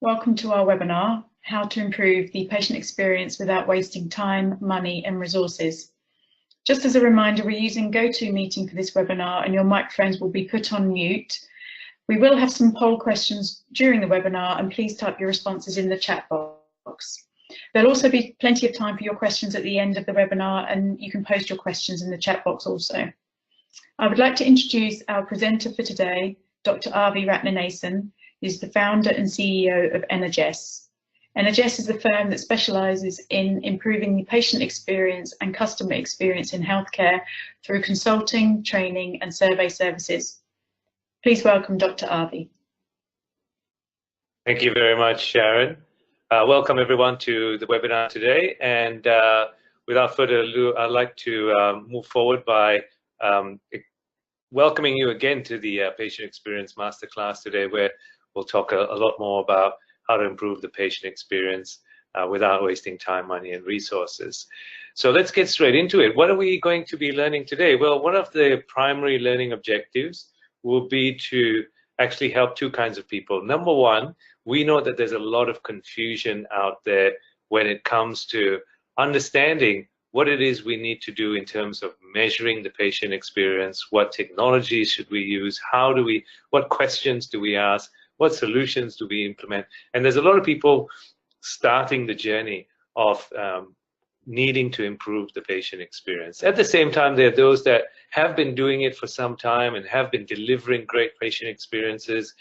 Welcome to our webinar, How to Improve the Patient Experience Without Wasting Time, Money and Resources. Just as a reminder, we're using GoToMeeting for this webinar and your microphones will be put on mute. We will have some poll questions during the webinar and please type your responses in the chat box. There'll also be plenty of time for your questions at the end of the webinar and you can post your questions in the chat box also. I would like to introduce our presenter for today, Dr. Avi Ratnanason, who's the founder and CEO of Energesse. Energesse is a firm that specialises in improving the patient experience and customer experience in healthcare through consulting, training and survey services. Please welcome Dr. Avi. Thank you very much, Sharon. Welcome everyone to the webinar today. And without further ado, I'd like to move forward by welcoming you again to the Patient Experience Masterclass today, where we'll talk a lot more about how to improve the patient experience without wasting time, money, and resources. So let's get straight into it. What are we going to be learning today? Well, one of the primary learning objectives will be to actually help two kinds of people. Number one, we know that there's a lot of confusion out there when it comes to understanding what it is we need to do in terms of measuring the patient experience, what technologies should we use, what questions do we ask, what solutions do we implement. And there's a lot of people starting the journey of needing to improve the patient experience. At the same time, there are those that have been doing it for some time and have been delivering great patient experiences,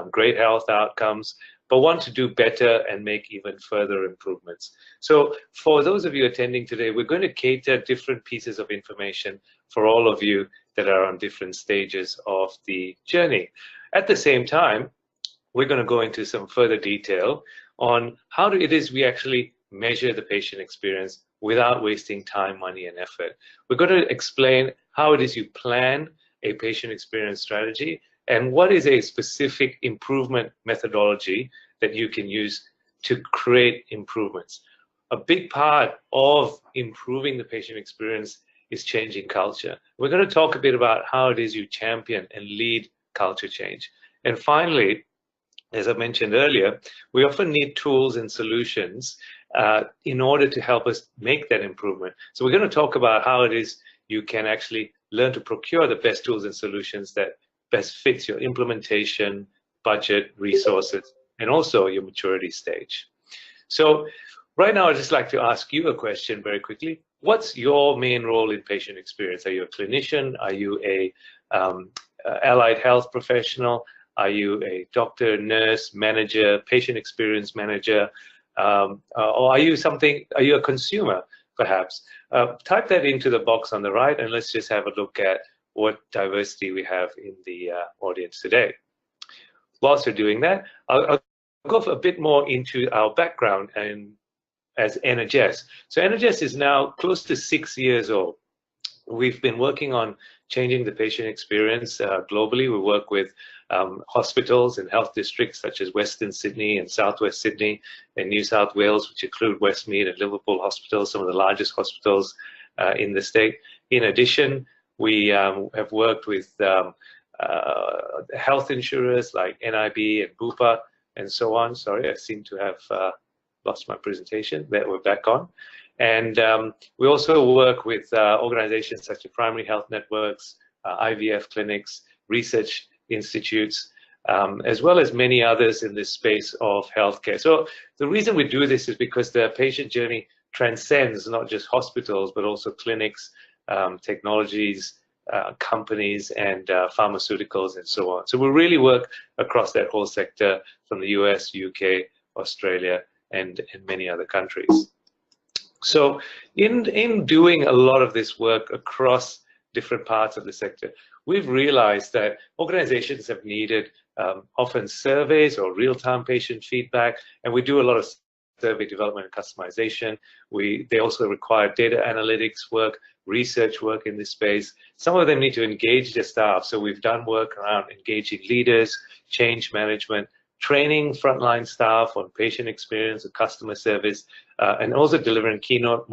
great health outcomes, but want to do better and make even further improvements. So for those of you attending today, we're going to cater different pieces of information for all of you that are on different stages of the journey. At the same time, we're going to go into some further detail on how it is we actually measure the patient experience without wasting time, money, and effort. We're going to explain how it is you plan a patient experience strategy and what is a specific improvement methodology that you can use to create improvements. A big part of improving the patient experience is changing culture. We're going to talk a bit about how it is you champion and lead culture change. And finally, as I mentioned earlier, we often need tools and solutions in order to help us make that improvement. So we're going to talk about how it is you can actually learn to procure the best tools and solutions that best fits your implementation, budget, resources, and also your maturity stage. So right now, I'd just like to ask you a question very quickly. What's your main role in patient experience? Are you a clinician? Are you a allied health professional? Are you a doctor, nurse, manager, patient experience manager? Or are you a consumer, perhaps? Type that into the box on the right, and let's just have a look at what diversity we have in the audience today. Whilst we're doing that, I'll go a bit more into our background and as Energesse. So Energesse is now close to 6 years old. We've been working on changing the patient experience globally. We work with hospitals and health districts such as Western Sydney and Southwest Sydney and New South Wales, which include Westmead and Liverpool hospitals, some of the largest hospitals in the state. In addition, we have worked with health insurers like NIB and Bupa and so on. Sorry, I seem to have lost my presentation. There, we're back on. And we also work with organizations such as primary health networks, IVF clinics, research institutes, as well as many others in this space of healthcare. So the reason we do this is because the patient journey transcends not just hospitals, but also clinics, technologies, companies, and pharmaceuticals, and so on. So we really work across that whole sector from the US, UK, Australia, and many other countries. So in doing a lot of this work across different parts of the sector, we've realized that organizations have needed often surveys or real-time patient feedback, and we do a lot of survey development and customization. They also require data analytics work, research work in this space. Some of them need to engage their staff, so we've done work around engaging leaders, change management, training frontline staff on patient experience and customer service, and also delivering keynote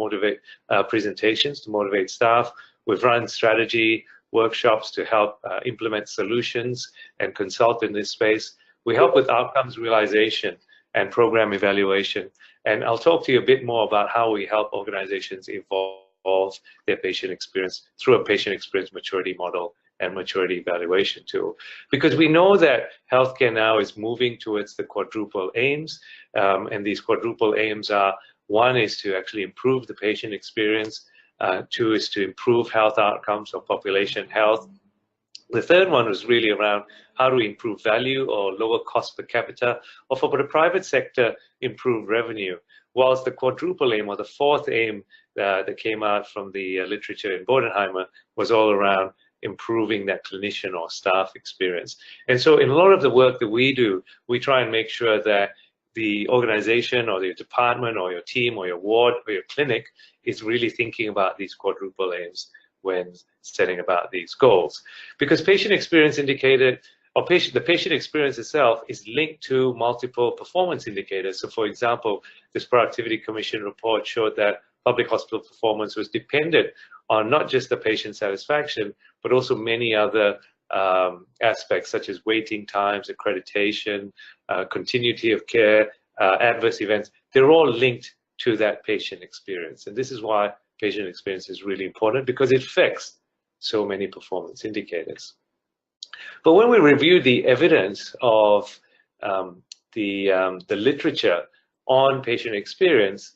presentations to motivate staff. We've run strategy workshops to help implement solutions and consult in this space. We help with outcomes realization and program evaluation. And I'll talk to you a bit more about how we help organizations evolve their patient experience through a patient experience maturity model and maturity evaluation tool. Because we know that healthcare now is moving towards the quadruple aims, and these quadruple aims are: one is to actually improve the patient experience, two is to improve health outcomes or population health. The third one was really around how do we improve value or lower cost per capita, or for the private sector, improve revenue. Whilst the quadruple aim, or the fourth aim that came out from the literature in Bodenheimer, was all around improving that clinician or staff experience. And so in a lot of the work that we do, we try and make sure that the organization or your department or your team or your ward or your clinic is really thinking about these quadruple aims when setting about these goals. Because patient experience indicated, or the patient experience itself is linked to multiple performance indicators. So for example, this Productivity Commission report showed that public hospital performance was dependent on not just the patient satisfaction, but also many other aspects such as waiting times, accreditation, continuity of care, adverse events. They're all linked to that patient experience. And this is why patient experience is really important, because it affects so many performance indicators. But when we review the evidence of the literature on patient experience,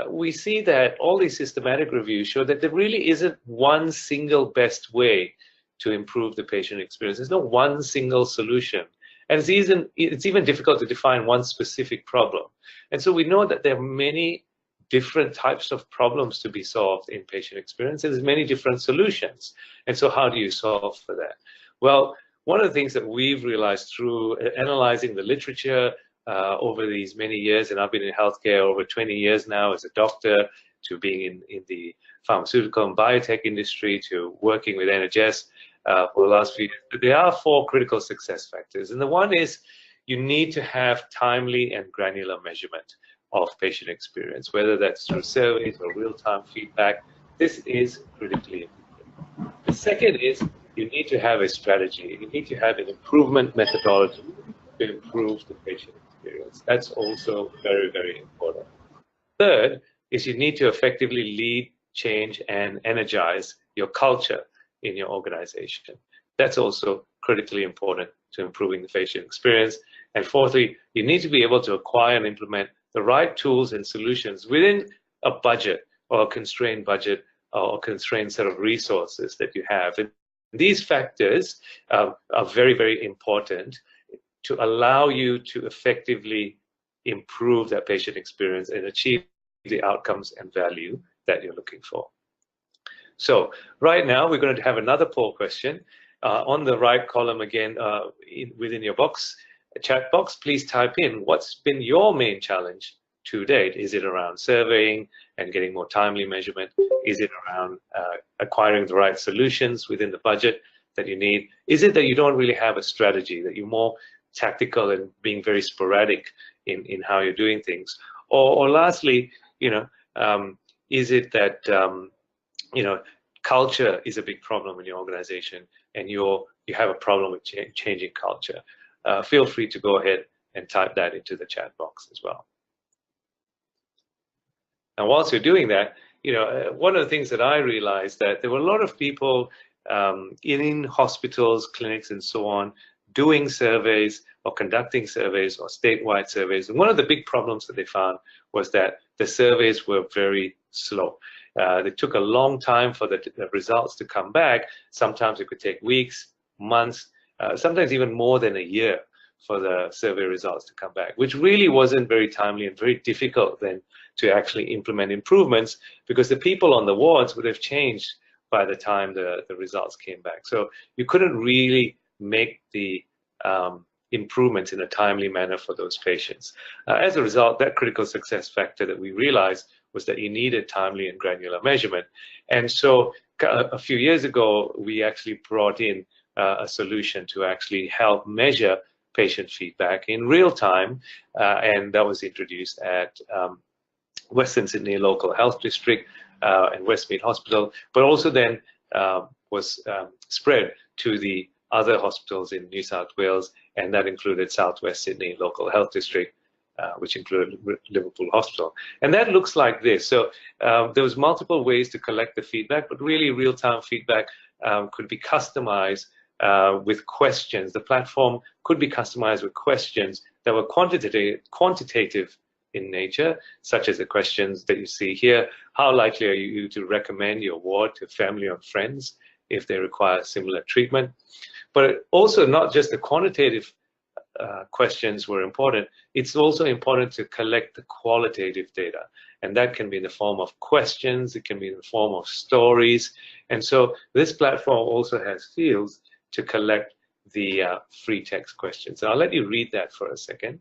we see that all these systematic reviews show that there really isn't one single best way to improve the patient experience. There's no one single solution. And it's even difficult to define one specific problem. And so we know that there are many different types of problems to be solved in patient experience, and there's many different solutions. And so how do you solve for that? Well, one of the things that we've realized through analyzing the literature over these many years, and I've been in healthcare over 20 years now as a doctor, to being in the pharmaceutical and biotech industry, to working with Energesse for the last few years, but there are 4 critical success factors. And the one is you need to have timely and granular measurement of patient experience, whether that's through surveys or real-time feedback. This is critically important. The second is you need to have a strategy. You need to have an improvement methodology to improve the patient experience. That's also very, very important. Third is you need to effectively lead, change, and energize your culture in your organization. That's also critically important to improving the patient experience. And fourthly, you need to be able to acquire and implement the right tools and solutions within a budget or a constrained budget or a constrained set of resources that you have. And these factors are very, very important to allow you to effectively improve that patient experience and achieve the outcomes and value that you're looking for. So right now we're going to have another poll question. On the right column again, within your box, chat box, please type in what's been your main challenge to date. Is it around surveying and getting more timely measurement? Is it around acquiring the right solutions within the budget that you need? Is it that you don't really have a strategy, that you're more tactical and being very sporadic in how you're doing things? Or lastly, is it that culture is a big problem in your organization and you have a problem with changing culture? Feel free to go ahead and type that into the chat box as well. And whilst you're doing that, one of the things that I realized that there were a lot of people in hospitals, clinics, and so on, doing surveys or conducting surveys or statewide surveys. And one of the big problems that they found was that the surveys were very slow. They took a long time for the results to come back. Sometimes it could take weeks, months, sometimes even more than a year for the survey results to come back, which really wasn't very timely and very difficult then to actually implement improvements, because the people on the wards would have changed by the time the results came back. So you couldn't really make the improvements in a timely manner for those patients. As a result, that critical success factor that we realized was that you needed timely and granular measurement. And so a few years ago, we actually brought in a solution to actually help measure patient feedback in real time, and that was introduced at Western Sydney Local Health District and Westmead Hospital, but also then was spread to the other hospitals in New South Wales, and that included Southwest Sydney Local Health District which included Liverpool Hospital. And that looks like this. So there was multiple ways to collect the feedback, but really real-time feedback could be customized with questions. The platform could be customized with questions that were quantitative in nature, such as the questions that you see here. How likely are you to recommend your ward to family or friends if they require similar treatment? But also not just the quantitative questions were important, it's also important to collect the qualitative data. And that can be in the form of questions, it can be in the form of stories. And so this platform also has fields to collect the free text questions. So I'll let you read that for a second.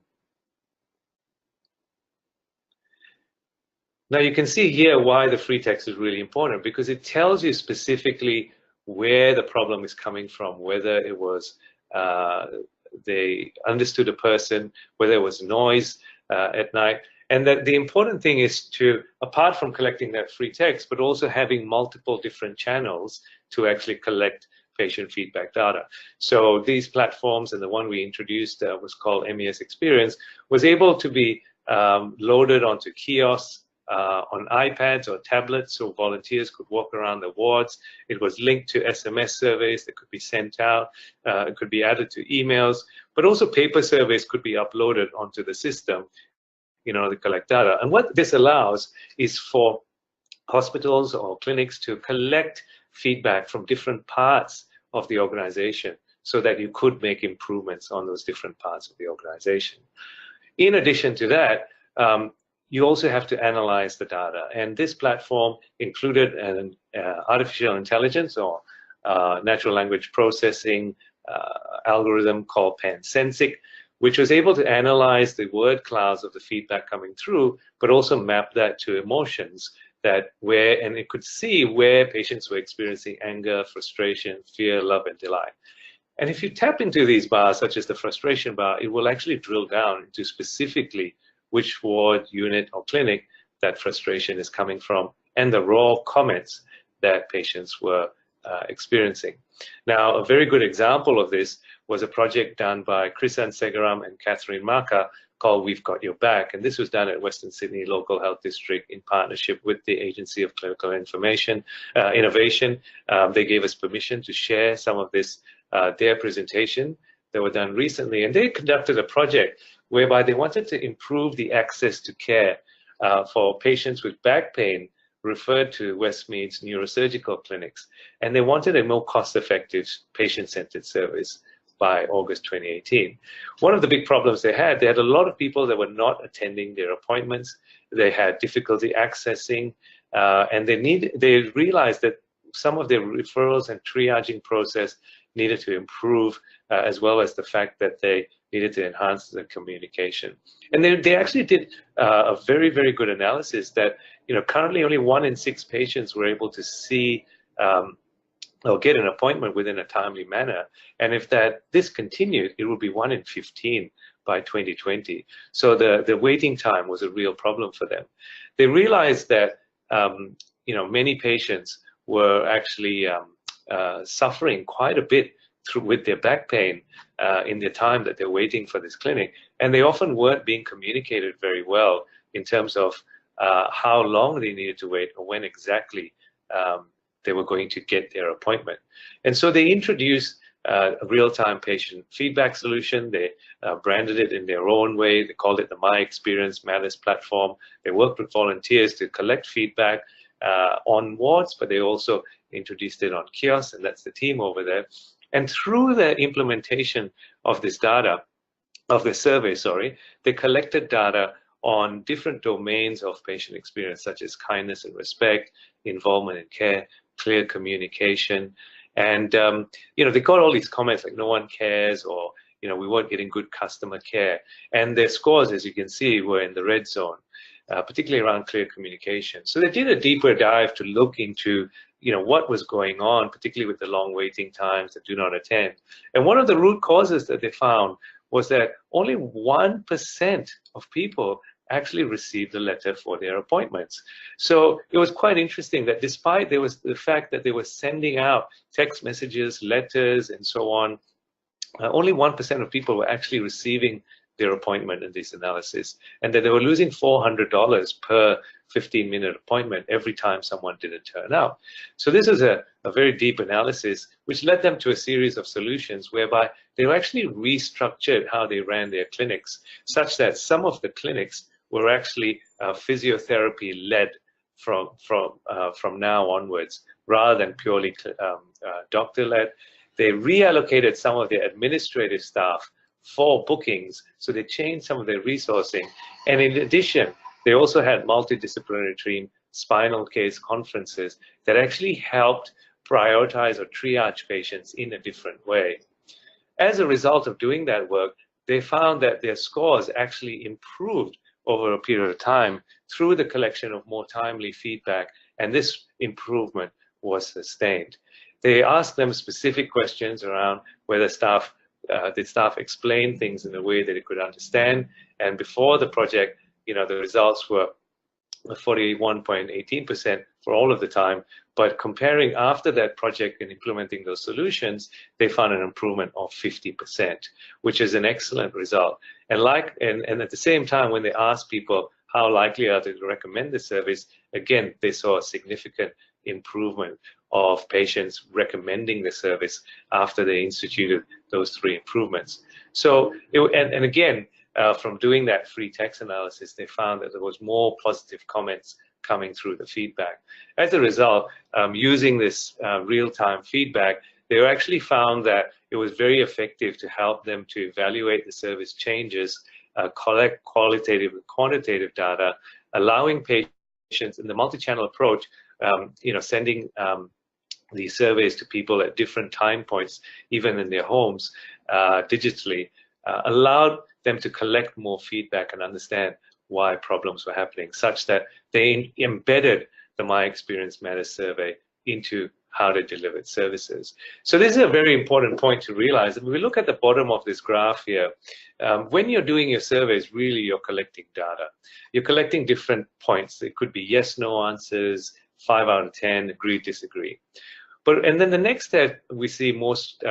Now you can see here why the free text is really important, because it tells you specifically where the problem is coming from, whether it was they understood a person, whether it was noise at night. And that the important thing is to, apart from collecting that free text, but also having multiple different channels to actually collect patient feedback data. So these platforms, and the one we introduced was called MES Experience, was able to be loaded onto kiosks, on iPads or tablets, so volunteers could walk around the wards. It was linked to SMS surveys that could be sent out. It could be added to emails, but also paper surveys could be uploaded onto the system in order to collect data. And what this allows is for hospitals or clinics to collect feedback from different parts of the organization so that you could make improvements on those different parts of the organization. In addition to that, you also have to analyze the data, and this platform included an artificial intelligence or natural language processing algorithm called PanSensic, which was able to analyze the word clouds of the feedback coming through, but also map that to emotions and it could see where patients were experiencing anger, frustration, fear, love, and delight. And if you tap into these bars, such as the frustration bar, it will actually drill down into specifically which ward, unit, or clinic that frustration is coming from, and the raw comments that patients were experiencing. Now, a very good example of this was a project done by Krisan Segaram and Catherine Maka called We've Got Your Back, and this was done at Western Sydney Local Health District in partnership with the Agency of Clinical Innovation. They gave us permission to share some of this, their presentation that were done recently, and they conducted a project whereby they wanted to improve the access to care for patients with back pain referred to Westmead's neurosurgical clinics. And they wanted a more cost-effective patient-centered service by August 2018. One of the big problems they had a lot of people that were not attending their appointments. They had difficulty accessing, and they realized that some of their referrals and triaging process needed to improve, as well as the fact that they needed to enhance the communication. And they actually did a very, very good analysis that, currently only 1 in 6 patients were able to see or get an appointment within a timely manner. And if this continued, it would be 1 in 15 by 2020. So the waiting time was a real problem for them. They realized that, many patients were actually suffering quite a bit with their back pain in the time that they're waiting for this clinic, and they often weren't being communicated very well in terms of how long they needed to wait or when exactly they were going to get their appointment. And so they introduced a real-time patient feedback solution. They branded it in their own way. They called it the My Experience Matters platform. They worked with volunteers to collect feedback on wards, but they also introduced it on kiosks, and that's the team over there. And through the implementation of this data, of the survey, they collected data on different domains of patient experience, such as kindness and respect, involvement in care, clear communication. And, they got all these comments like no one cares, or, we weren't getting good customer care. And their scores, as you can see, were in the red zone, particularly around clear communication. So they did a deeper dive to look into what was going on, particularly with the long waiting times that do not attend. And one of the root causes that they found was that only 1% of people actually received a letter for their appointments. So it was quite interesting that despite there was the fact that they were sending out text messages, letters, and so on, only 1% of people were actually receiving their appointment in this analysis, and that they were losing $400 per 15-minute appointment every time someone didn't turn out. So this is a very deep analysis, which led them to a series of solutions whereby they actually restructured how they ran their clinics, such that some of the clinics were actually physiotherapy-led from now onwards, rather than purely doctor-led. They reallocated some of their administrative staff for bookings, so they changed some of their resourcing. And in addition, they also had multidisciplinary team spinal case conferences that actually helped prioritize or triage patients in a different way. As a result of doing that work, they found that their scores actually improved over a period of time through the collection of more timely feedback, and this improvement was sustained. They asked them specific questions around whether did staff explain things in a way that it could understand, and before the project, the results were 41.18% for all of the time, but comparing after that project and implementing those solutions, they found an improvement of 50%, which is an excellent result. And at the same time, when they asked people how likely are they to recommend the service, again, they saw a significant improvement of patients recommending the service after they instituted those 3 improvements. So, again, from doing that free text analysis, they found that there was more positive comments coming through the feedback. As a result, using this real-time feedback, they actually found that it was very effective to help them to evaluate the service changes, collect qualitative and quantitative data, allowing patients in the multi-channel approach, sending these surveys to people at different time points, even in their homes, digitally, allowed them to collect more feedback and understand why problems were happening, such that they embedded the My Experience Matters survey into how they delivered services. So this is a very important point to realize. If we look at the bottom of this graph here, when you're doing your surveys, really you're collecting data. You're collecting different points. It could be yes, no answers, 5 out of 10, agree, disagree. And then the next step we see most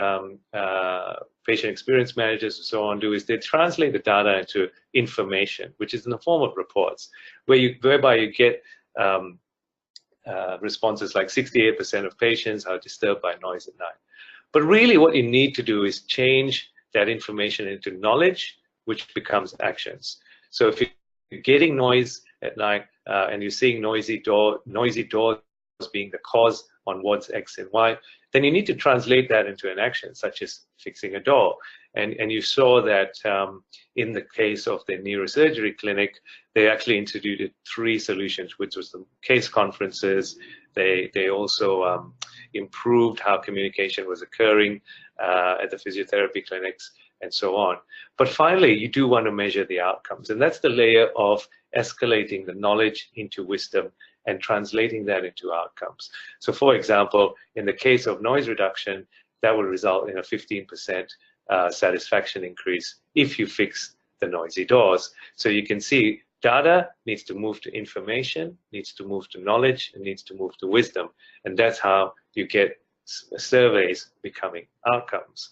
patient experience managers and so on do is they translate the data into information, which is in the form of reports, whereby you get responses like 68% of patients are disturbed by noise at night. But really what you need to do is change that information into knowledge, which becomes actions. So if you're getting noise at night and you're seeing noisy doors being the cause on wards X and Y, then you need to translate that into an action, such as fixing a door. And you saw that in the case of the neurosurgery clinic, they actually instituted 3 solutions, which was the case conferences. They also improved how communication was occurring at the physiotherapy clinics, and so on. But finally, you do want to measure the outcomes, and that's the layer of escalating the knowledge into wisdom and translating that into outcomes. So for example, in the case of noise reduction, that will result in a 15% satisfaction increase if you fix the noisy doors. So you can see data needs to move to information, needs to move to knowledge, and needs to move to wisdom. And that's how you get surveys becoming outcomes.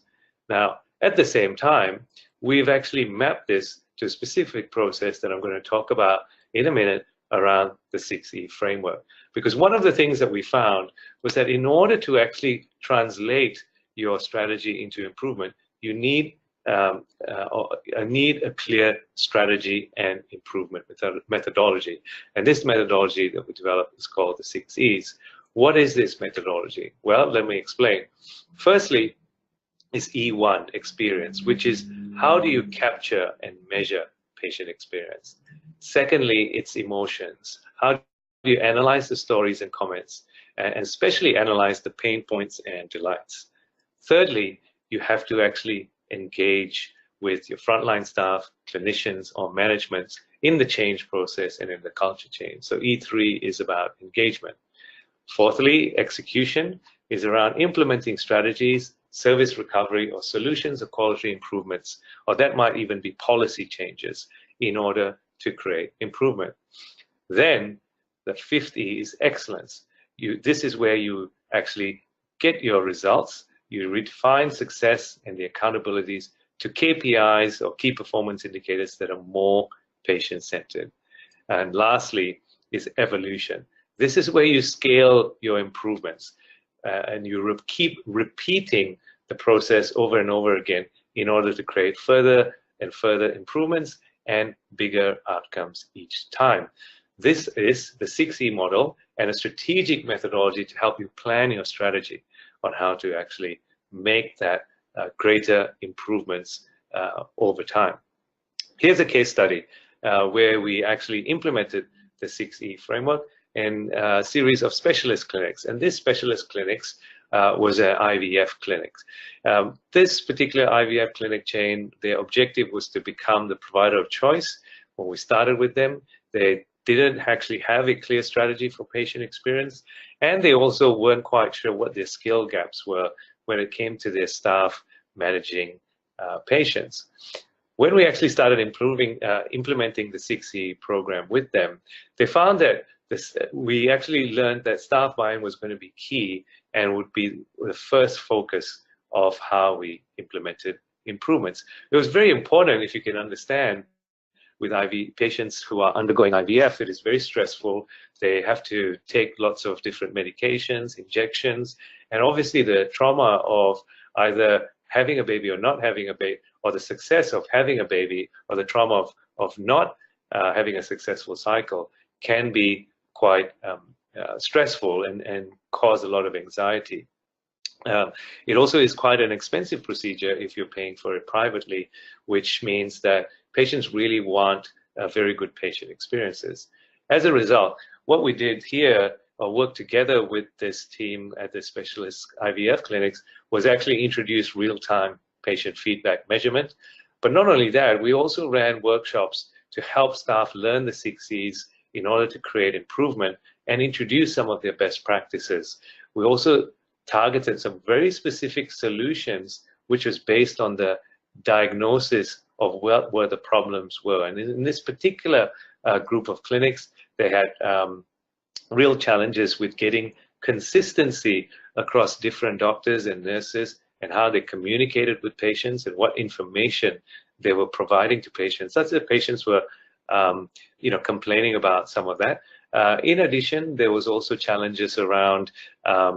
Now, at the same time, we've actually mapped this to a specific process that I'm going to talk about in a minute around the 6E framework. Because one of the things that we found was that in order to actually translate your strategy into improvement, you need a clear strategy and improvement methodology. And this methodology that we developed is called the 6Es. What is this methodology? Well, let me explain. Firstly, is E1, experience, which is how do you capture and measure patient experience. Secondly, it's emotions. How do you analyze the stories and comments, and especially analyze the pain points and delights. Thirdly, you have to actually engage with your frontline staff, clinicians, or management in the change process and in the culture change. So E3 is about engagement. Fourthly, execution is around implementing strategies, service recovery, or solutions or quality improvements, or that might even be policy changes in order to create improvement. Then the 5th E is excellence. This is where you actually get your results, you redefine success and the accountabilities to KPIs or key performance indicators that are more patient-centered. And lastly is evolution. This is where you scale your improvements and you keep repeating the process over and over again in order to create further and further improvements and bigger outcomes each time. This is the 6E model and a strategic methodology to help you plan your strategy on how to actually make that greater improvements over time. Here's a case study where we actually implemented the 6E framework in a series of specialist clinics. And this specialist clinics was an IVF clinic. This particular IVF clinic chain, their objective was to become the provider of choice. When we started with them, they didn't actually have a clear strategy for patient experience, and they also weren't quite sure what their skill gaps were when it came to their staff managing patients. When we actually started implementing the 6E program with them, they found that we actually learned that staff buy-in was going to be key and would be the first focus of how we implemented improvements. It was very important, if you can understand, with IV patients who are undergoing IVF, it is very stressful. They have to take lots of different medications, injections, and obviously the trauma of either having a baby or not having a baby, or the success of having a baby, or the trauma of not having a successful cycle can be quite stressful and cause a lot of anxiety. It also is quite an expensive procedure if you're paying for it privately, which means that patients really want very good patient experiences. As a result, what we did here, or work together with this team at the specialist IVF clinics, was actually introduce real-time patient feedback measurement. But not only that, we also ran workshops to help staff learn the 6Es in order to create improvement and introduce some of their best practices. We also targeted some very specific solutions, which was based on the diagnosis of where the problems were. And in this particular group of clinics, they had real challenges with getting consistency across different doctors and nurses and how they communicated with patients and what information they were providing to patients. Such that patients were complaining about some of that. In addition, there was also challenges around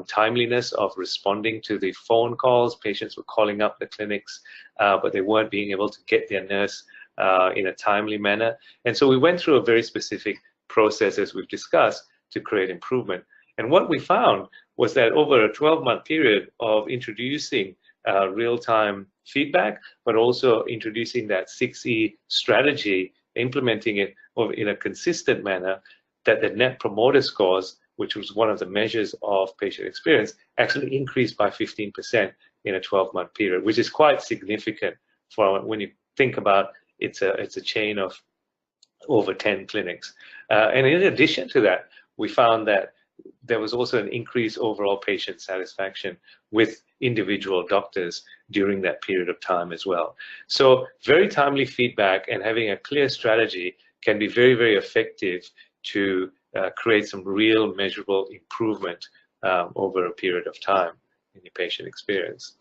timeliness of responding to the phone calls. Patients were calling up the clinics, but they weren't being able to get their nurse in a timely manner. And so we went through a very specific process, as we've discussed, to create improvement. And what we found was that over a 12-month period of introducing real-time feedback, but also introducing that 6E strategy, implementing it in a consistent manner, that the Net Promoter Scores, which was one of the measures of patient experience, actually increased by 15% in a 12-month period, which is quite significant for when you think about it's a chain of over 10 clinics. And in addition to that, we found that there was also an increased overall patient satisfaction with individual doctors during that period of time as well. So very timely feedback and having a clear strategy can be very, very effective to create some real measurable improvement over a period of time in your patient experience.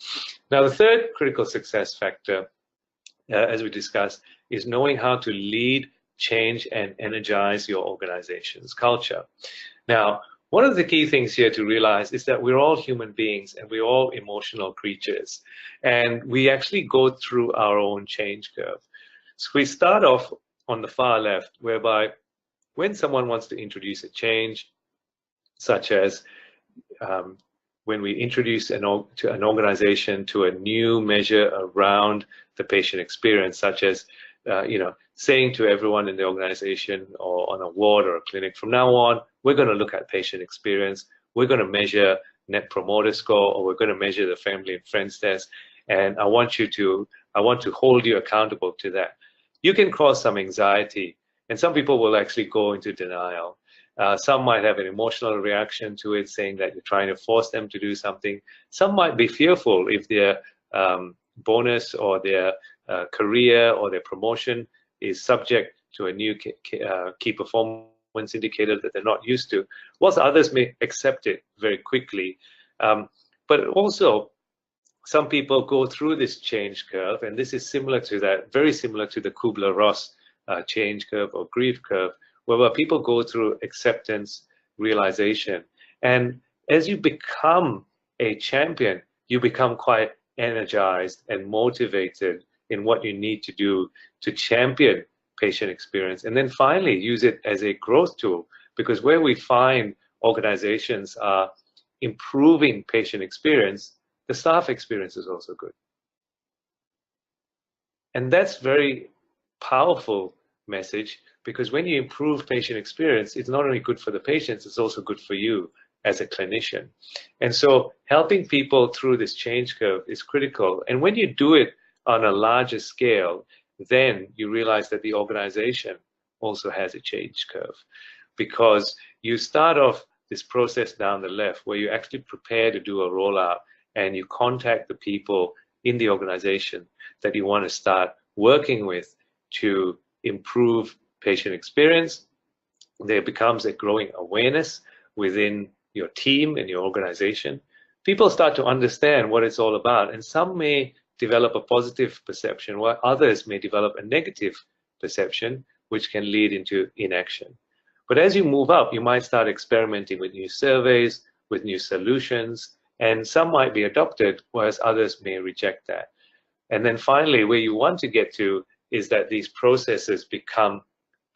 Now, the third critical success factor, as we discussed, is knowing how to lead, change, and energize your organization's culture. Now, one of the key things here to realize is that we're all human beings and we're all emotional creatures, and we actually go through our own change curve. So we start off on the far left, whereby when someone wants to introduce a change, such as when we introduce an organization to a new measure around the patient experience, such as saying to everyone in the organization or on a ward or a clinic, from now on, we're going to look at patient experience, we're going to measure Net Promoter Score, or we're going to measure the family and friends test, and I want to hold you accountable to that. You can cause some anxiety, and some people will actually go into denial. Some might have an emotional reaction to it, saying that you're trying to force them to do something. Some might be fearful if their bonus or their career or their promotion is subject to a new key performance indicator that they're not used to, whilst others may accept it very quickly. But also, some people go through this change curve, and this is similar to that, very similar to the Kubler-Ross change curve or grief curve, where people go through acceptance, realization. And as you become a champion, you become quite energized and motivated in what you need to do to champion patient experience. And then finally, use it as a growth tool, because where we find organizations are improving patient experience, the staff experience is also good. And that's very powerful message, because when you improve patient experience, it's not only good for the patients, it's also good for you as a clinician. And so helping people through this change curve is critical. And when you do it on a larger scale, then you realize that the organization also has a change curve, because you start off this process down the left where you actually prepare to do a rollout, and you contact the people in the organization that you want to start working with to improve patient experience. There becomes a growing awareness within your team and your organization. People start to understand what it's all about, and some may develop a positive perception, while others may develop a negative perception, which can lead into inaction. But as you move up, you might start experimenting with new surveys, with new solutions, and some might be adopted, whereas others may reject that. And then finally, where you want to get to is that these processes become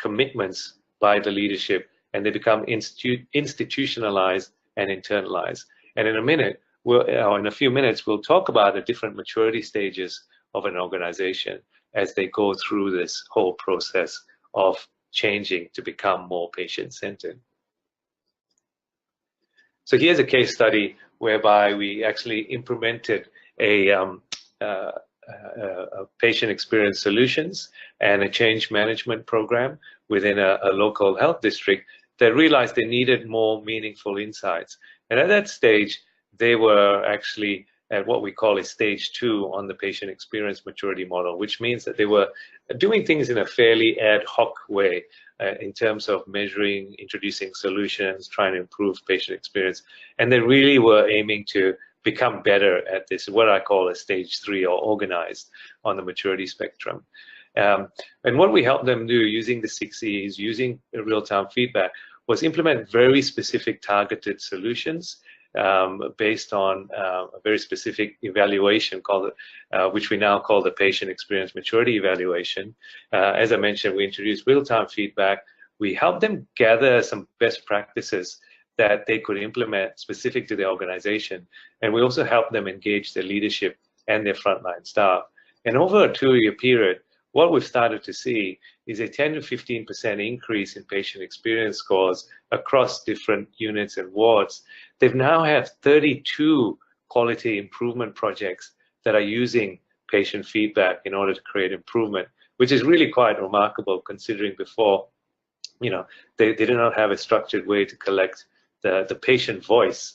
commitments by the leadership, and they become institutionalized and internalized. And in a few minutes, we'll talk about the different maturity stages of an organization as they go through this whole process of changing to become more patient-centered. So here's a case study whereby we actually implemented a patient experience solutions and a change management program within a local health district that realized they needed more meaningful insights. And at that stage, they were actually at what we call a stage 2 on the patient experience maturity model, which means that they were doing things in a fairly ad hoc way in terms of measuring, introducing solutions, trying to improve patient experience. And they really were aiming to become better at this, what I call a stage 3 or organized on the maturity spectrum. And what we helped them do using the 6 E's, using real-time feedback, was implement very specific targeted solutions based on a very specific evaluation called, which we now call the patient experience maturity evaluation. As I mentioned, we introduced real-time feedback. We helped them gather some best practices that they could implement specific to their organization. And we also helped them engage their leadership and their frontline staff. And over a 2-year period, what we've started to see is a 10 to 15% increase in patient experience scores across different units and wards. They've now have 32 quality improvement projects that are using patient feedback in order to create improvement, which is really quite remarkable considering before, they did not have a structured way to collect the patient voice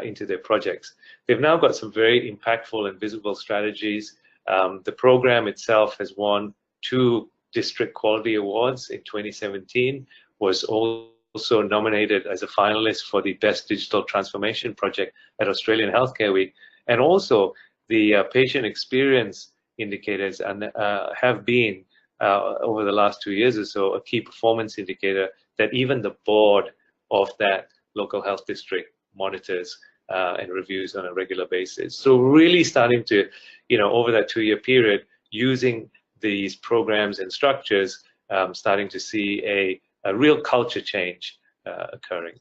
into their projects. They've now got some very impactful and visible strategies. The program itself has won 2 district quality awards in 2017, was also nominated as a finalist for the Best Digital Transformation Project at Australian Healthcare Week. And also the patient experience indicators have been, over the last 2 years or so, a key performance indicator that even the board of that local health district monitors and reviews on a regular basis. So really starting to, over that 2-year period, using these programs and structures, starting to see a real culture change occurring.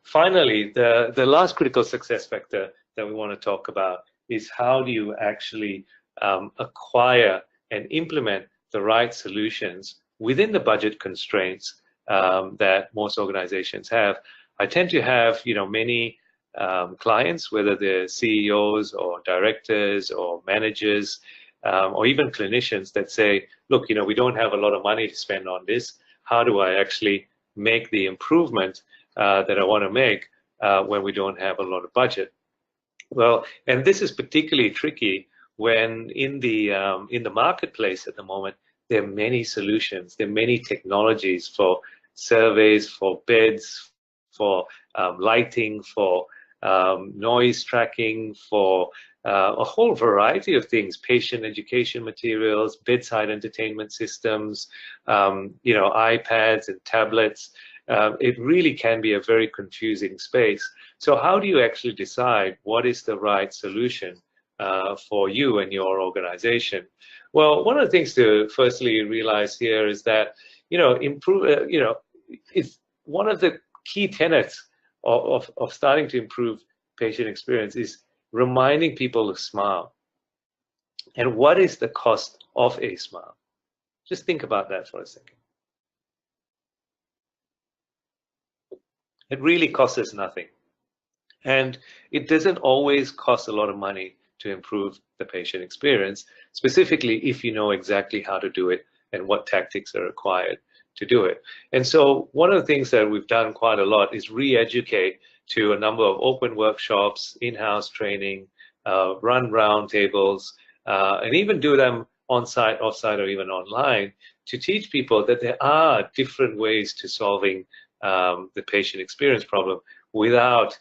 Finally, the last critical success factor that we want to talk about is how do you actually acquire and implement the right solutions within the budget constraints that most organizations have. I tend to have, many clients, whether they're CEOs or directors or managers or even clinicians that say, look, we don't have a lot of money to spend on this. How do I actually make the improvement that I want to make when we don't have a lot of budget? Well, and this is particularly tricky when in the marketplace at the moment, there are many solutions, there are many technologies for surveys, for beds, for lighting, for noise tracking, for a whole variety of things, patient education materials, bedside entertainment systems, iPads and tablets. It really can be a very confusing space. So how do you actually decide what is the right solution for you and your organization? Well, one of the things to firstly realize here is that, it's one of the key tenets of starting to improve patient experience is reminding people to smile. And what is the cost of a smile? Just think about that for a second. It really costs us nothing. And it doesn't always cost a lot of money to improve the patient experience, specifically if you know exactly how to do it and what tactics are required to do it. And so one of the things that we've done quite a lot is re-educate to a number of open workshops, in-house training, run roundtables, and even do them on-site, off-site, or even online to teach people that there are different ways to solving the patient experience problem without,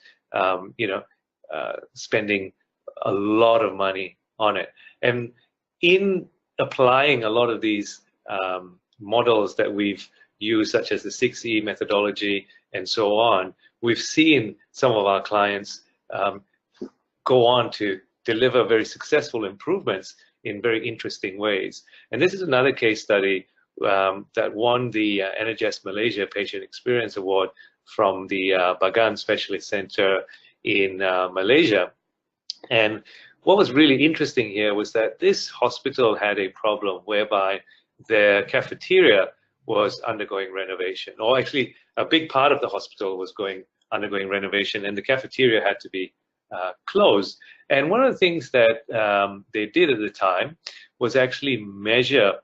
spending a lot of money on it. And in applying a lot of these models that we've used, such as the 6E methodology and so on, we've seen some of our clients go on to deliver very successful improvements in very interesting ways. And this is another case study that won the Energesse Malaysia Patient Experience Award from the Bagan Specialist Center in Malaysia. And what was really interesting here was that this hospital had a problem whereby their cafeteria was undergoing renovation, or actually a big part of the hospital was undergoing renovation, and the cafeteria had to be closed. And one of the things that they did at the time was actually measure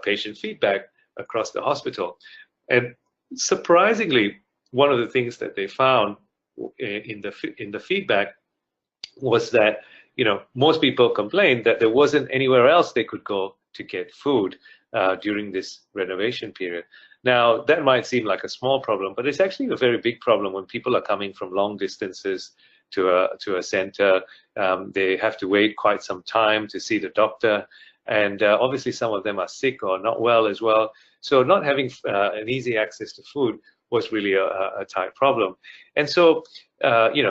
patient feedback across the hospital. And surprisingly, one of the things that they found in the feedback was that, most people complained that there wasn't anywhere else they could go to get food during this renovation period. Now, that might seem like a small problem, but it's actually a very big problem when people are coming from long distances to a center. They have to wait quite some time to see the doctor, and obviously some of them are sick or not well as well. So not having an easy access to food was really a tight problem. And so,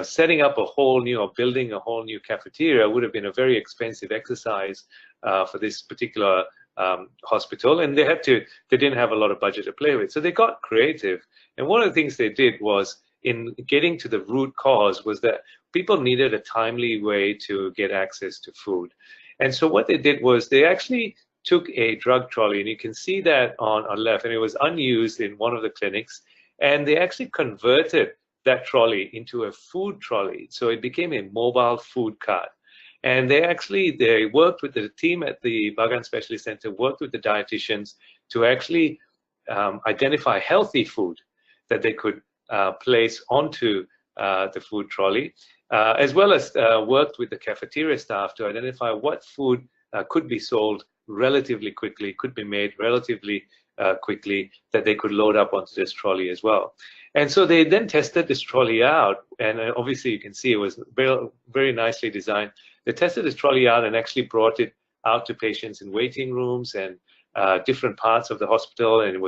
setting up a whole new, or building a whole new cafeteria would have been a very expensive exercise for this particular hospital, and they didn't have a lot of budget to play with. So they got creative. And one of the things they did was, in getting to the root cause, was that people needed a timely way to get access to food. And so what they did was they actually took a drug trolley, and you can see that on left, and it was unused in one of the clinics, and they actually converted that trolley into a food trolley. So it became a mobile food cart. And they worked with the team at the Bagan Specialist Center, worked with the dietitians to actually identify healthy food that they could place onto the food trolley, as well as worked with the cafeteria staff to identify what food could be sold relatively quickly, could be made relatively quickly, that they could load up onto this trolley as well. And so they then tested this trolley out, and obviously you can see it was very, very nicely designed. They tested this trolley out and actually brought it out to patients in waiting rooms and different parts of the hospital, and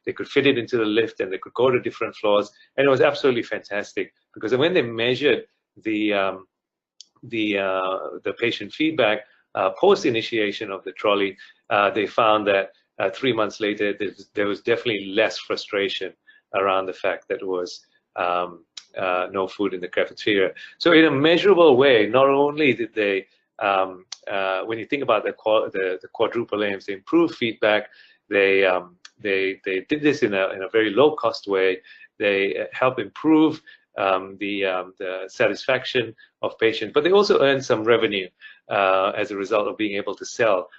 they could fit it into the lift, and they could go to different floors, and it was absolutely fantastic, because when they measured the patient feedback post initiation of the trolley, they found that 3 months later there was definitely less frustration around the fact that there was no food in the cafeteria. So in a measurable way, not only did they, when you think about the quadruple aims, they improved feedback, they did this in a very low-cost way. They help improve the satisfaction of patients, but they also earn some revenue as a result of being able to sell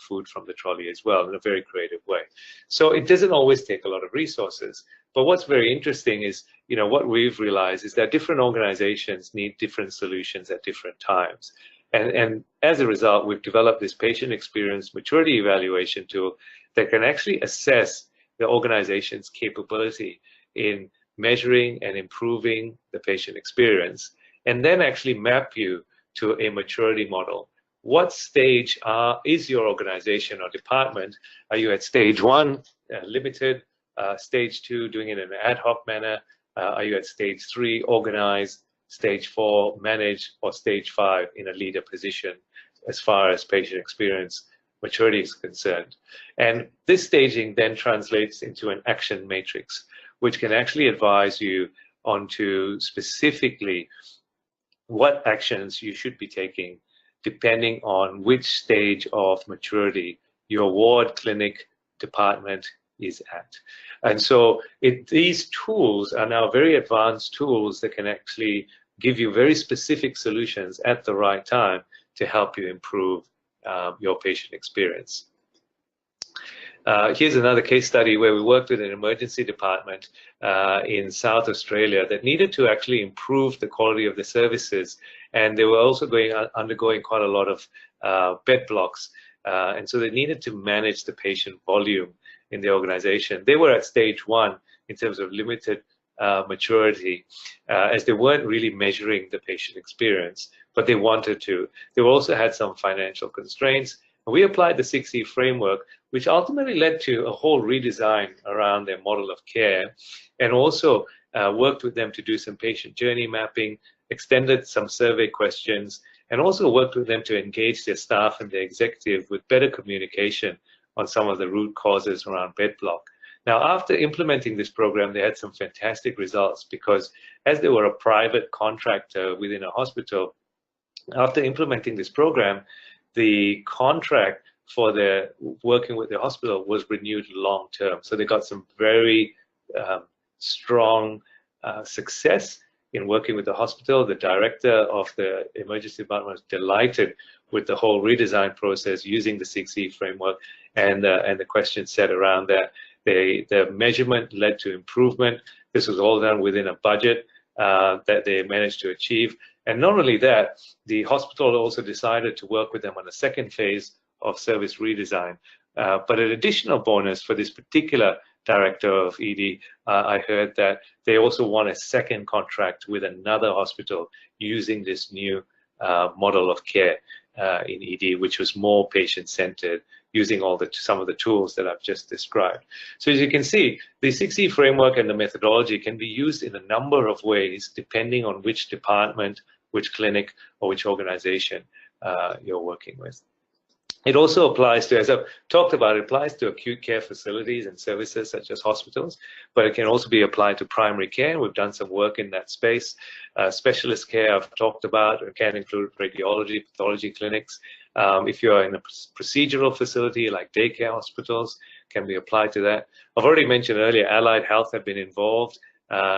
food from the trolley as well in a very creative way. So it doesn't always take a lot of resources. But what's very interesting is, what we've realized is that different organizations need different solutions at different times. And as a result, we've developed this patient experience maturity evaluation tool that can actually assess the organization's capability in measuring and improving the patient experience. and then actually map you to a maturity model. What stage is your organization or department? Are you at stage 1, limited, stage 2, doing it in an ad hoc manner? Are you at stage 3, organized, stage 4, managed, or stage 5, in a leader position as far as patient experience maturity is concerned? And this staging then translates into an action matrix, which can actually advise you onto specifically what actions you should be taking depending on which stage of maturity your ward, clinic, department is at. And so these tools are now very advanced tools that can actually give you very specific solutions at the right time to help you improve your patient experience. Here's another case study where we worked with an emergency department in South Australia that needed to actually improve the quality of the services, and they were also undergoing quite a lot of bed blocks, and so they needed to manage the patient volume in the organization. They were at stage 1 in terms of limited maturity, as they weren't really measuring the patient experience, but they wanted to. They also had some financial constraints. We applied the 6E framework, which ultimately led to a whole redesign around their model of care, and also worked with them to do some patient journey mapping, extended some survey questions, and also worked with them to engage their staff and their executive with better communication on some of the root causes around bed block. Now, after implementing this program, they had some fantastic results, because as they were a private contractor within a hospital, after implementing this program, the contract for their working with the hospital was renewed long term. So they got some very strong success in working with the hospital. The director of the emergency department was delighted with the whole redesign process using the 6E framework and the questions set around that. The measurement led to improvement. This was all done within a budget that they managed to achieve. And not only that, the hospital also decided to work with them on a second phase of service redesign. But an additional bonus for this particular director of ED, I heard that they also won a second contract with another hospital using this new model of care in ED, which was more patient-centered, using some of the tools that I've just described. So as you can see, the 6E framework and the methodology can be used in a number of ways, depending on which department, which clinic, or which organization you're working with. It also applies to, as I've talked about, it applies to acute care facilities and services such as hospitals, but it can also be applied to primary care, and we've done some work in that space. Specialist care I've talked about, it can include radiology, pathology clinics. If you're in a procedural facility like daycare hospitals, can be applied to that. I've already mentioned earlier, allied health have been involved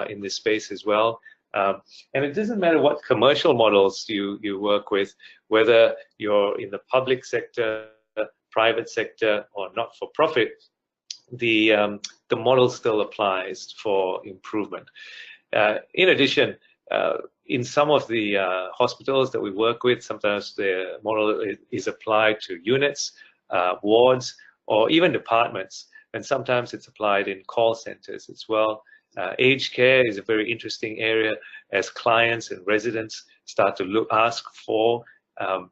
in this space as well. And it doesn't matter what commercial models you work with, whether you're in the public sector, private sector, or not-for-profit, the model still applies for improvement. In addition, in some of the hospitals that we work with, sometimes the model is applied to units, wards, or even departments, and sometimes it's applied in call centers as well. Aged care is a very interesting area as clients and residents start to ask for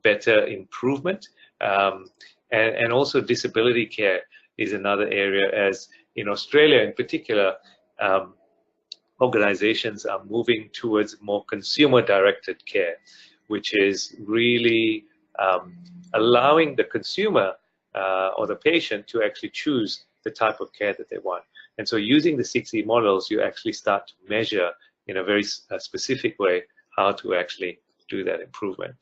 better improvement. And also disability care is another area, as in Australia in particular, organizations are moving towards more consumer-directed care, which is really allowing the consumer or the patient to actually choose the type of care that they want. And so using the 6E models, you actually start to measure in a very specific way how to actually do that improvement.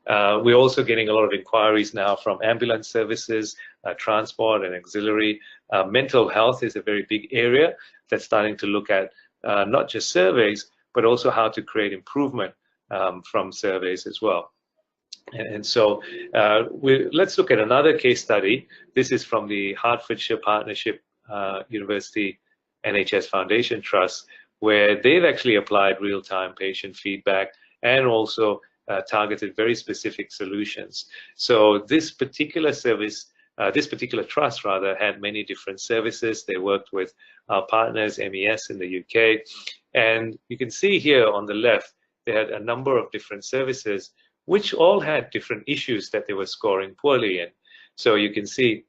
We're also getting a lot of inquiries now from ambulance services, transport and auxiliary. Mental health is a very big area that's starting to look at not just surveys, but also how to create improvement from surveys as well. And so let's look at another case study. This is from the Hertfordshire Partnership University NHS Foundation Trust, where they've actually applied real-time patient feedback and also targeted very specific solutions. So this particular service, this particular trust rather, had many different services. They worked with our partners, MES in the UK. And you can see here on the left, they had a number of different services, which all had different issues that they were scoring poorly in. So you can see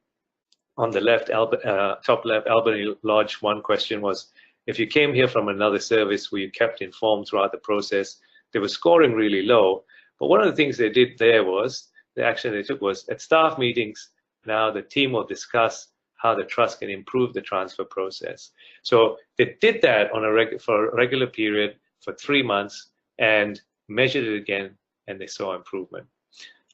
on the left, top left, Albany Lodge, one question was, if you came here from another service, were you kept informed throughout the process? They were scoring really low. But one of the things they did there was, the action they took was, at staff meetings, now the team will discuss how the trust can improve the transfer process. So they did that on for a regular period for 3 months and measured it again, and they saw improvement.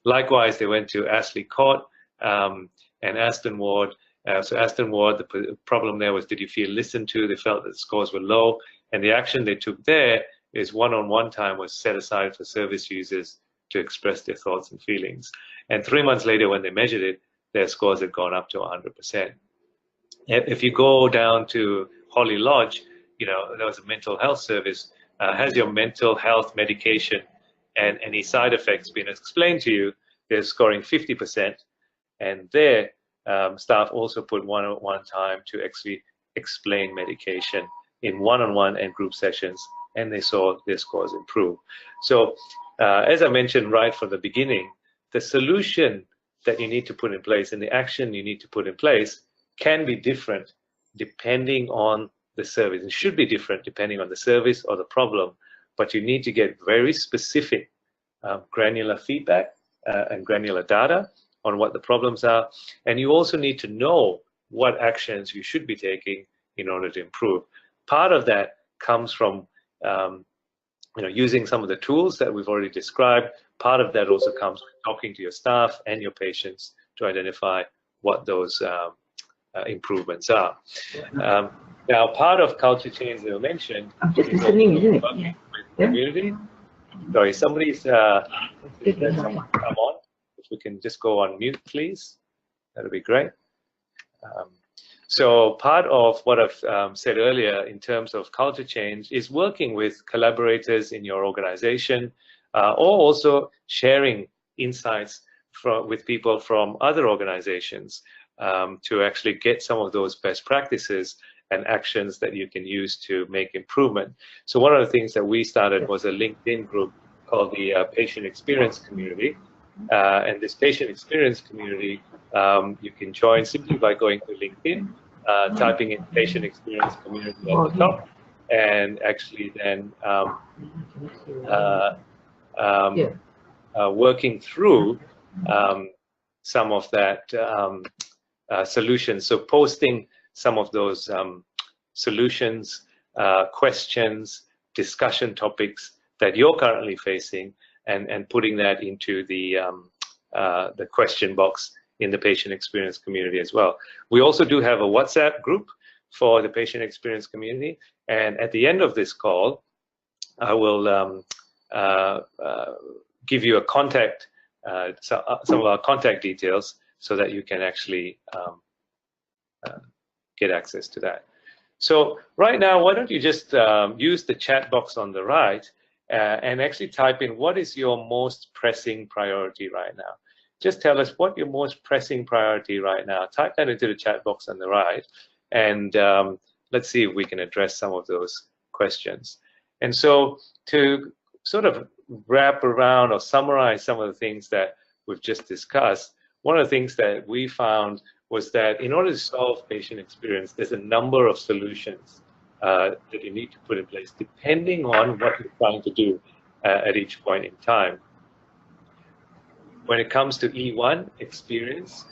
Likewise, they went to Astley Court and Aston Ward. So Aston Ward, the problem there was, did you feel listened to? They felt that the scores were low, and the action they took there is one-on-one time was set aside for service users to express their thoughts and feelings. And 3 months later, when they measured it, their scores had gone up to 100%. If you go down to Holly Lodge, you know, there was a mental health service. Has your mental health medication and any side effects been explained to you? They're scoring 50%, and their staff also put one-on-one time to actually explain medication in one-on-one and group sessions, and they saw their scores improve. So as I mentioned right from the beginning, the solution that you need to put in place and the action you need to put in place can be different depending on the service. It should be different depending on the service or the problem, but you need to get very specific granular feedback and granular data on what the problems are, and you also need to know what actions you should be taking in order to improve. Part of that comes from using some of the tools that we've already described. Part of that also comes with talking to your staff and your patients to identify what those improvements are. Now, part of culture change that I mentioned is with community. Sorry, somebody's someone come on. If we can just go on mute, please, that would be great. So part of what I've said earlier in terms of culture change is working with collaborators in your organization, or also sharing insights with people from other organizations to actually get some of those best practices and actions that you can use to make improvement. So one of the things that we started was a LinkedIn group called the Patient Experience Community. And this Patient Experience Community, you can join simply by going to LinkedIn, typing in Patient Experience Community at the top, and actually then working through some of that solutions. So posting some of those solutions, questions, discussion topics that you're currently facing, and putting that into the question box in the Patient Experience Community as well. We also do have a WhatsApp group for the Patient Experience Community, and at the end of this call, I will give you a contact, some of our contact details, so that you can actually get access to that. So right now, why don't you just use the chat box on the right and actually type in what is your most pressing priority right now. Just tell us what your most pressing priority right now. Type that into the chat box on the right, and let's see if we can address some of those questions. And so to sort of wrap around or summarize some of the things that we've just discussed, one of the things that we found was that in order to solve patient experience, there's a number of solutions that you need to put in place depending on what you're trying to do at each point in time. When it comes to E1 experience,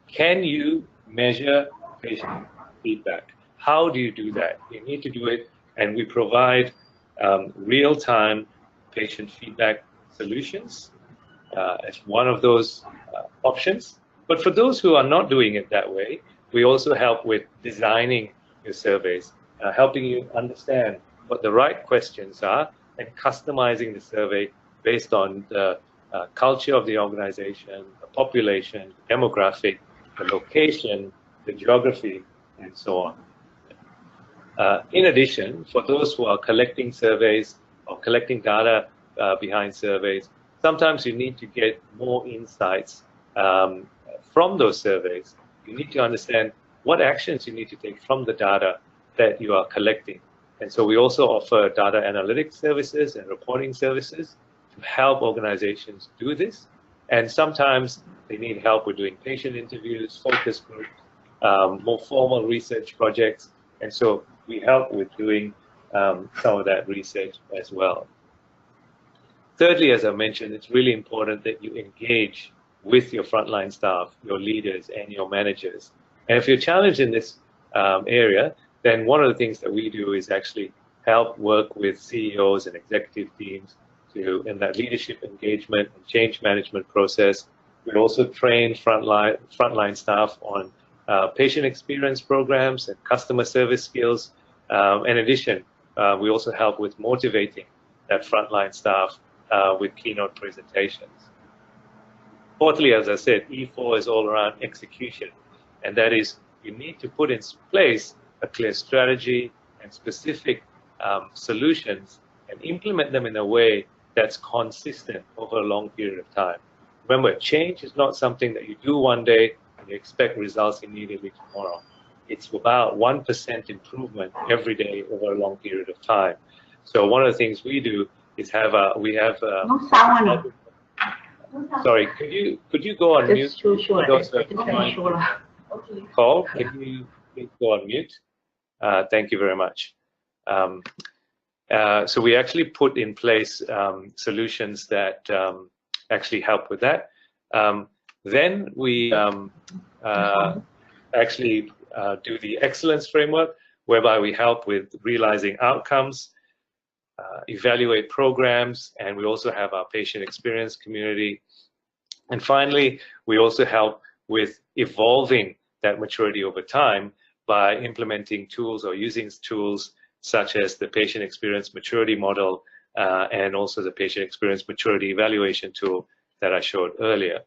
can you measure patient feedback? How do you do that? You need to do it, and we provide real-time patient feedback solutions as one of those options. But for those who are not doing it that way, we also help with designing your surveys, helping you understand what the right questions are, and customizing the survey based on the culture of the organization, the population, the demographic, the location, the geography, and so on. In addition, for those who are collecting surveys or collecting data behind surveys, sometimes you need to get more insights from those surveys. You need to understand what actions you need to take from the data that you are collecting. And so we also offer data analytics services and reporting services to help organizations do this. And sometimes they need help with doing patient interviews, focus groups, more formal research projects. And so we help with doing some of that research as well. Thirdly, as I mentioned, it's really important that you engage with your frontline staff, your leaders, and your managers. And if you're challenged in this area, then one of the things that we do is actually help work with CEOs and executive teams in that leadership engagement and change management process. We also train frontline staff on patient experience programs and customer service skills. In addition, we also help with motivating that frontline staff with keynote presentations. Fourthly, as I said, E4 is all around execution, and that is you need to put in place a clear strategy and specific solutions and implement them in a way that's consistent over a long period of time. Remember, change is not something that you do one day and you expect results immediately tomorrow. It's about 1% improvement every day over a long period of time. So one of the things we do is sorry, could you go on mute? Paul, can you please go on mute? Thank you very much. So we actually put in place solutions that actually help with that. Then we actually do the excellence framework, whereby we help with realizing outcomes, evaluate programs, and we also have our patient experience community. And finally, we also help with evolving that maturity over time by implementing tools or using tools such as the patient experience maturity model and also the patient experience maturity evaluation tool that I showed earlier.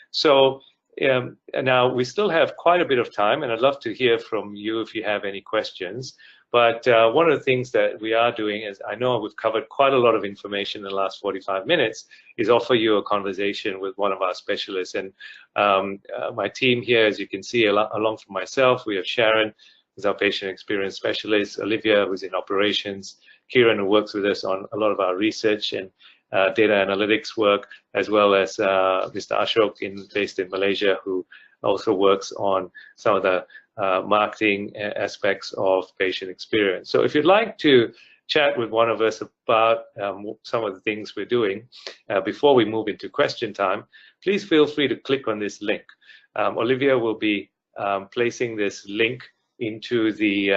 So now we still have quite a bit of time, and I'd love to hear from you if you have any questions. But one of the things that we are doing is, I know we've covered quite a lot of information in the last 45 minutes, is offer you a conversation with one of our specialists. And my team here, as you can see, along from myself, we have Sharon, who's our patient experience specialist, Olivia, who's in operations, Kieran, who works with us on a lot of our research and data analytics work, as well as Mr. Ashok, based in Malaysia, who also works on some of the marketing aspects of patient experience. So if you'd like to chat with one of us about some of the things we're doing before we move into question time, please feel free to click on this link. Olivia will be placing this link into the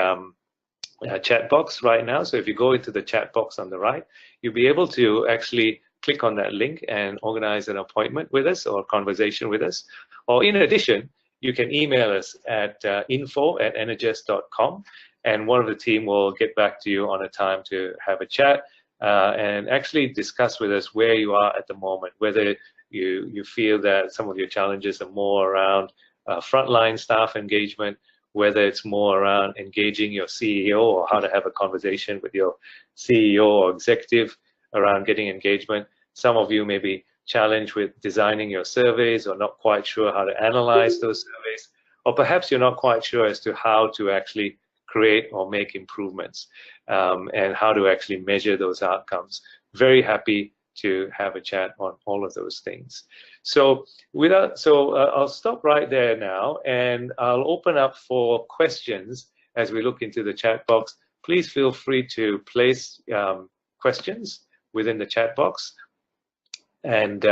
chat box right now. So if you go into the chat box on the right, you'll be able to actually click on that link and organize an appointment with us or a conversation with us. Or in addition, you can email us at info@energesse.com, and one of the team will get back to you on a time to have a chat and actually discuss with us where you are at the moment, whether you feel that some of your challenges are more around frontline staff engagement, whether it's more around engaging your CEO or how to have a conversation with your CEO or executive around getting engagement. Some of you may be challenged with designing your surveys or not quite sure how to analyze those surveys, or perhaps you're not quite sure as to how to actually create or make improvements and how to actually measure those outcomes. Very happy to have a chat on all of those things. So I'll stop right there now, and I'll open up for questions as we look into the chat box. Please feel free to place questions within the chat box and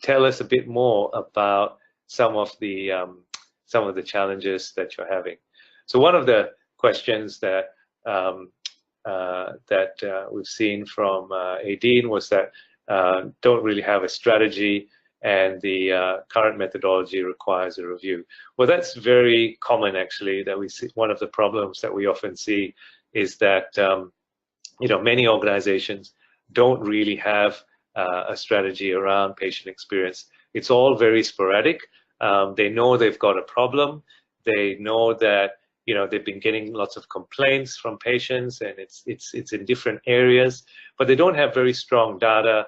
tell us a bit more about some of the challenges that you're having. So one of the questions that we've seen from Aideen was that don't really have a strategy and the current methodology requires a review. Well, that's very common actually, that we see. One of the problems that we often see is that many organizations don't really have a strategy around patient experience. It's all very sporadic. They know they've got a problem. They know that they've been getting lots of complaints from patients, and it's in different areas, but they don't have very strong data.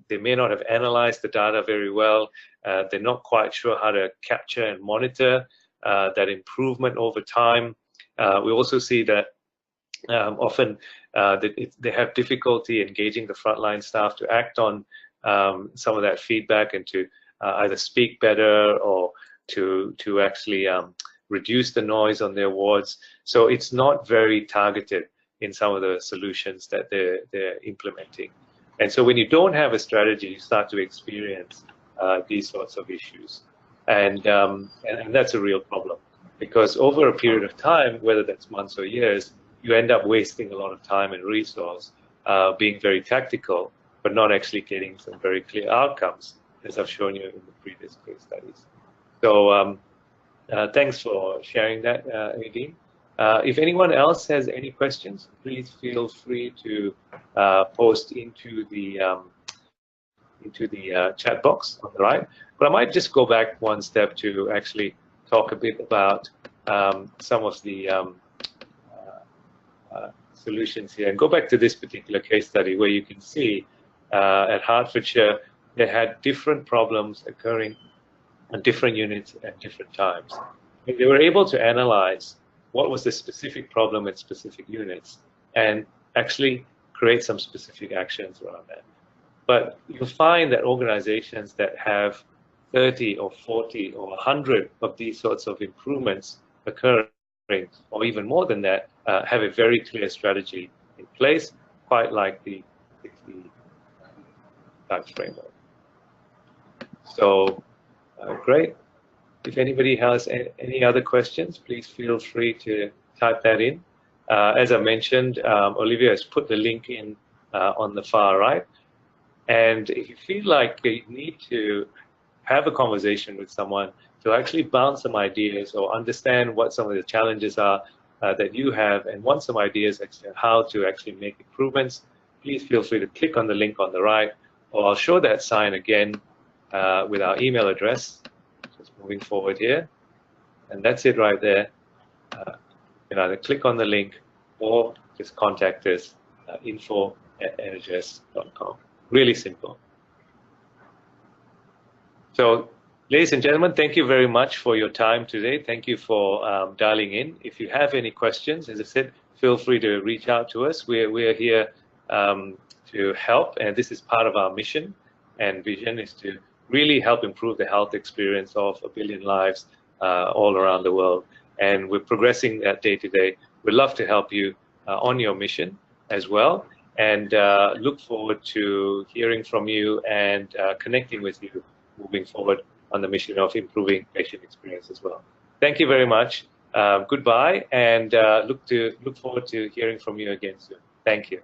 They may not have analyzed the data very well. They're not quite sure how to capture and monitor that improvement over time. We also see that often they have difficulty engaging the frontline staff to act on some of that feedback and to either speak better or to actually reduce the noise on their wards. So it's not very targeted in some of the solutions that they're implementing. And so when you don't have a strategy, you start to experience these sorts of issues. And that's a real problem, because over a period of time, whether that's months or years, you end up wasting a lot of time and resource being very tactical, but not actually getting some very clear outcomes, as I've shown you in the previous case studies. So thanks for sharing that, Nadine. If anyone else has any questions, please feel free to post into the chat box on the right. But I might just go back one step to actually talk a bit about some of the solutions here, and go back to this particular case study where you can see at Hertfordshire they had different problems occurring on different units at different times. And they were able to analyze what was the specific problem at specific units and actually create some specific actions around that. But you'll find that organizations that have 30 or 40 or 100 of these sorts of improvements occurring, or even more than that, have a very clear strategy in place, quite like the 60 Dutch framework. So, great. If anybody has any other questions, please feel free to type that in. As I mentioned, Olivia has put the link in on the far right. And if you feel like you need to have a conversation with someone to actually bounce some ideas or understand what some of the challenges are that you have and want some ideas as to how to actually make improvements, please feel free to click on the link on the right, or I'll show that sign again with our email address. Just moving forward here. And that's it right there. You can either click on the link or just contact us, info@energesse.com. Really simple. So, ladies and gentlemen, thank you very much for your time today. Thank you for dialing in. If you have any questions, as I said, feel free to reach out to us. We're here to help, and this is part of our mission and vision, is to really help improve the health experience of 1 billion lives all around the world. And we're progressing that day to day. We'd love to help you on your mission as well, and look forward to hearing from you and connecting with you moving forward on the mission of improving patient experience as well. Thank you very much. Goodbye, and look forward to hearing from you again soon. Thank you.